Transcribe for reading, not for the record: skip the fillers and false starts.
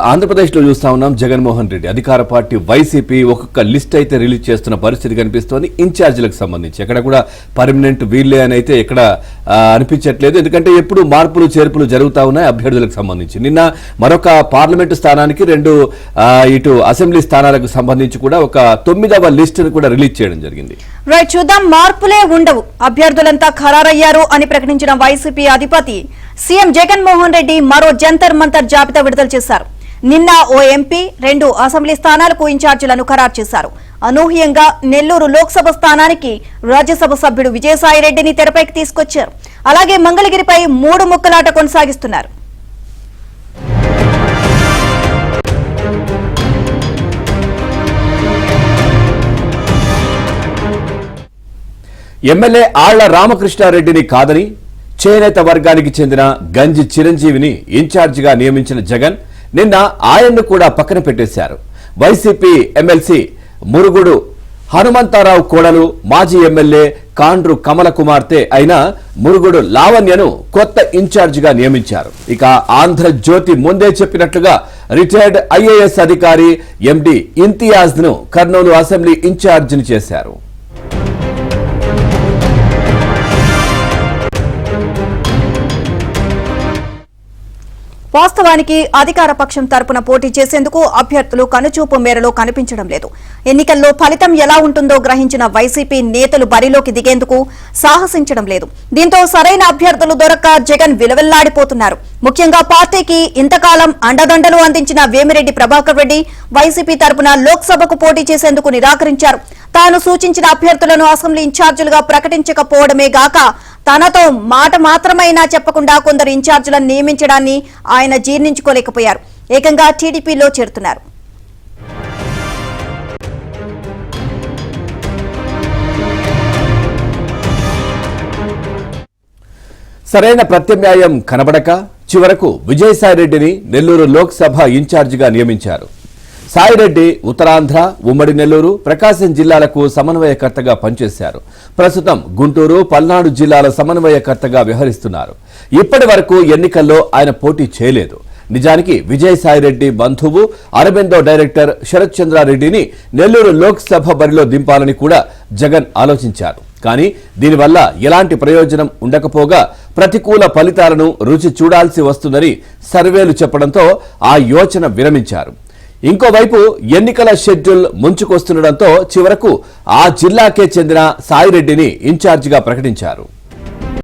ఆంధ్రప్రదేశ్లో చూస్తా ఉన్నాం. జగన్మోహన్ రెడ్డి అధికార పార్టీ వైసీపీ ఒక్కొక్క లిస్ట్ అయితే రిలీజ్ చేస్తున్న పరిస్థితి కనిపిస్తోంది. ఇన్ఛార్జీలకు సంబంధించి ఎక్కడ కూడా పర్మనెంట్ వీళ్ళే అని అయితే ఎక్కడ అనిపించట్లేదు. ఎందుకంటే ఎప్పుడు మార్పులు చేర్పులు జరుగుతూ ఉన్నాయి అభ్యర్థులకు సంబంధించి. నిన్న మరొక పార్లమెంటు స్థానానికి రెండు ఇటు అసెంబ్లీ స్థానాలకు సంబంధించి కూడా ఒక 9వ లిస్టును కూడా రిలీజ్ చేయడం జరిగింది. రైట్, చూద్దాం. మార్పులే ఉండవు, అభ్యర్థులంతా ఖరారయ్యారు అని ప్రకటించిన వైసీపీ అధిపతి సీఎం జగన్మోహన్ రెడ్డి మరో జంతర్ మంతర్ జాబితా విడుదల చేశారు. నిన్న ఓ ఎంపీ 2 అసెంబ్లీ స్థానాలకు ఇన్ఛార్జీలను ఖరారు చేశారు. అనూహ్యంగా నెల్లూరు లోక్సభ స్థానానికి రాజ్యసభ సభ్యుడు విజయసాయిరెడ్డిని తెరపైకి తీసుకొచ్చారు. అలాగే మంగళగిరిపై 3 ముక్కలాట కొనసాగిస్తున్నారు. ఎమ్మెల్యే ఆళ్ల రామకృష్ణారెడ్డిని కాదని చేనేత వర్గానికి చెందిన గంజి చిరంజీవిని ఇన్ఛార్జిగా నియమించిన జగన్ నిన్న ఆయన్ను కూడా పక్కన పెట్టేశారు. వైసీపీ ఎమ్మెల్సీ మురుగుడు హనుమంతారావు కోడలు మాజీ ఎమ్మెల్యే కాండ్రు కమల కుమార్తె అయిన మురుగుడు లావణ్యను కొత్త ఇన్ఛార్జిగా నియమించారు. ఇక ఆంధ్రజ్యోతి ముందే చెప్పినట్లుగా రిటైర్డ్ ఐఏఎస్ అధికారి ఎండి ఇంతియాజ్ ను కర్నూలు అసెంబ్లీ ఇన్ఛార్జిని చేశారు. వాస్తవానికి అధికార పక్షం తరపున పోటీ చేసేందుకు అభ్యర్థులు కనుచూపు మేరలో కనిపించడం లేదు. ఎన్నికల్లో ఫలితం ఎలా ఉంటుందో గ్రహించిన వైసీపీ నేతలు బరిలోకి దిగేందుకు సాహసించడం లేదు. దీంతో సరైన అభ్యర్థులు దొరక్క జగన్ విలవెల్లాడిపోతున్నారు. ముఖ్యంగా పార్టీకి ఇంతకాలం అండదండలు అందించిన వేమిరెడ్డి ప్రభాకర్ రెడ్డి వైసీపీ తరపున లోక్సభకు పోటీ చేసేందుకు నిరాకరించారు. తాను సూచించిన అభ్యర్థులను అసెంబ్లీ ఇన్ఛార్జీలుగా ప్రకటించకపోవడమే గాక తనతో మాట మాత్రమైనా చెప్పకుండా కొందరు ఇన్ఛార్జీలను నియమించడాన్ని ఆయన జీర్ణించుకోలేకపోయారు. ఏకంగా టీడీపీలో చేరుతున్నారు. సరైన ప్రత్యామ్నాయం కనబడక చివరకు విజయసాయిరెడ్డిని నెల్లూరు లోక్సభ ఇన్ఛార్జిగా నియమించారు. సాయిరెడ్డి ఉత్తరాంధ్ర, ఉమ్మడి నెల్లూరు, ప్రకాశం జిల్లాలకు సమన్వయకర్తగా పనిచేశారు. ప్రస్తుతం గుంటూరు, పల్నాడు జిల్లాల సమన్వయకర్తగా వ్యవహరిస్తున్నారు. ఇప్పటి వరకు ఎన్నికల్లో ఆయన పోటీ చేయలేదు. నిజానికి విజయసాయిరెడ్డి బంధువు అరబిందో డైరెక్టర్ శరత్ చంద్రారెడ్డిని నెల్లూరు లోక్సభ బరిలో దింపాలని కూడా జగన్ ఆలోచించారు. కానీ దీనివల్ల ఎలాంటి ప్రయోజనం ఉండకపోగా ప్రతికూల ఫలితాలను రుచి చూడాల్సి వస్తుందని సర్వేలు చెప్పడంతో ఆ యోచన విరమించారు. ఇంకోవైపు ఎన్నికల షెడ్యూల్ ముంచుకొస్తుండటంతో చివరకు ఆ జిల్లాకే చెందిన సాయిరెడ్డిని ఇన్ఛార్జిగా ప్రకటించారు.